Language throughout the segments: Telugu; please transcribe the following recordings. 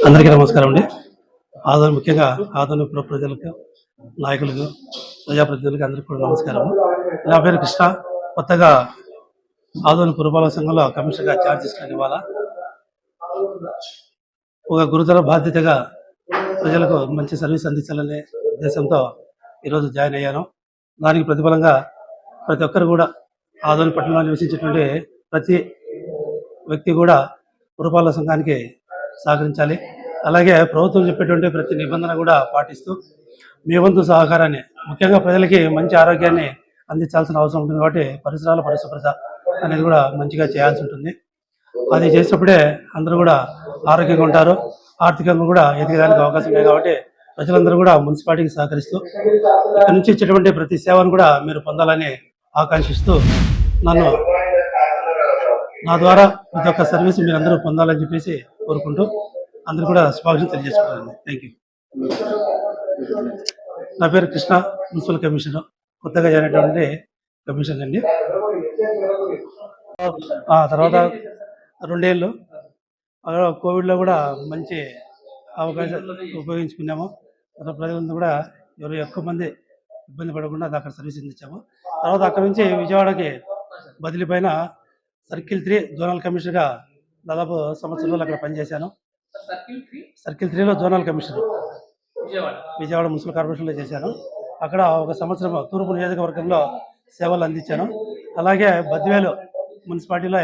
అందరికీ నమస్కారం అండి. ముఖ్యంగా ఆదోని ప్రజలకు, నాయకులకు, ప్రజాప్రతినిధులకు అందరికీ కూడా నమస్కారం. నా పేరు కృష్ణ. కొత్తగా ఆదోని పురపాలక సంఘంలో కమిషనర్గా ఛార్జ్ తీసుకుని ఇవాళ ఒక గురుతర బాధ్యతగా ప్రజలకు మంచి సర్వీస్ అందించాలనే ఉద్దేశంతో ఈరోజు జాయిన్ అయ్యాను. దానికి ప్రతిఫలంగా ప్రతి ఒక్కరు కూడా ఆదోని పట్టణంలో నివసించేటువంటి ప్రతి వ్యక్తి కూడా పురపాలక సంఘానికి సహకరించాలి. అలాగే ప్రభుత్వం చెప్పేటువంటి ప్రతి నిబంధన కూడా పాటిస్తూ మీ వంతు సహకారాన్ని, ముఖ్యంగా ప్రజలకి మంచి ఆరోగ్యాన్ని అందించాల్సిన అవసరం ఉంటుంది. కాబట్టి పరిసరాల పరిశుభ్రత అనేది కూడా మంచిగా చేయాల్సి ఉంటుంది. అది చేసినప్పుడే అందరూ కూడా ఆరోగ్యంగా ఉంటారు, ఆర్థికంగా కూడా ఎదగడానికి అవకాశం ఉంది. కాబట్టి ప్రజలందరూ కూడా మున్సిపాలిటీకి సహకరిస్తూ ఇక్కడ నుంచి ఇచ్చేటువంటి ప్రతి సేవను కూడా మీరు పొందాలని ఆకాంక్షిస్తూ నా ద్వారా ప్రతి ఒక్క సర్వీస్ మీరు అందరూ పొందాలని చెప్పేసి కోరుకుంటూ అందరూ కూడా శుభాకాంక్షలు తెలియజేసుకుంటాను. Thank you. నా పేరు కృష్ణ, మున్సిపల్ కమిషనర్, కొత్తగా జరిగినటువంటి కమిషన్ అండి. తర్వాత 2 ఏళ్ళు కోవిడ్లో కూడా మంచి అవకాశాలు ఉపయోగించుకున్నాము. ప్రజలందరూ కూడా ఎవరు ఎక్కువ మంది ఇబ్బంది పడకుండా అక్కడ సర్వీస్ అందించాము. తర్వాత అక్కడ నుంచి విజయవాడకి బదిలీ పైన సర్కిల్ 3 జోనల్ కమిషనర్గా దాదాపు సంవత్సరంలో అక్కడ పనిచేశాను. సర్కిల్ 3లో జోనల్ కమిషనర్ విజయవాడ మున్సిపల్ కార్పొరేషన్లో చేశాను. అక్కడ ఒక సంవత్సరం తూర్పు నియోజకవర్గంలో సేవలు అందించాను. అలాగే బద్వేలు మున్సిపాలిటీలో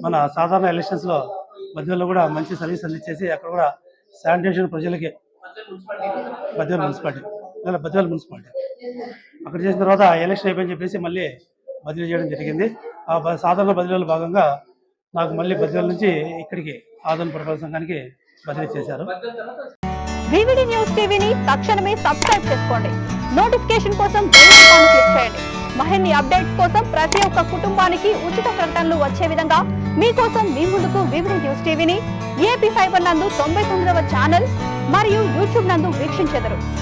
మన సాధారణ ఎలక్షన్స్లో బద్వేల్లో కూడా మంచి సర్వీస్ అందించేసి అక్కడ కూడా శానిటేషన్ ప్రజలకి బద్వేలు మున్సిపాలిటీ అక్కడ చేసిన తర్వాత ఎలక్షన్ అయిపోయిందని చెప్పేసి మళ్ళీ బదిలీ చేయడం జరిగింది. ఆ సాధారణ బదిలీలో భాగంగా నాకు మళ్ళీ బద్వేలు నుంచి ఇక్కడికి ఆదోని పురపాలక సంఘానికి బదిలీ చేశారు. వివిడి న్యూస్ టీవీని తక్షణమే సబ్స్క్రైబ్ చేసుకోండి. నోటిఫికేషన్ కోసం బెల్ ఐకాన్ క్లిక్ చేయండి. మరిన్ని అప్డేట్స్ కోసం ప్రతి ఒక్క కుటుంబానికి ఉచిత ప్రకటనలు వచ్చే విధంగా మీకోసం మీ ముందుకు వివిడి న్యూస్ టీవీని AP ఫైబర్ నందు 99వ ఛానల్ మరియు యూట్యూబ్ నందు వీక్షించెదరు.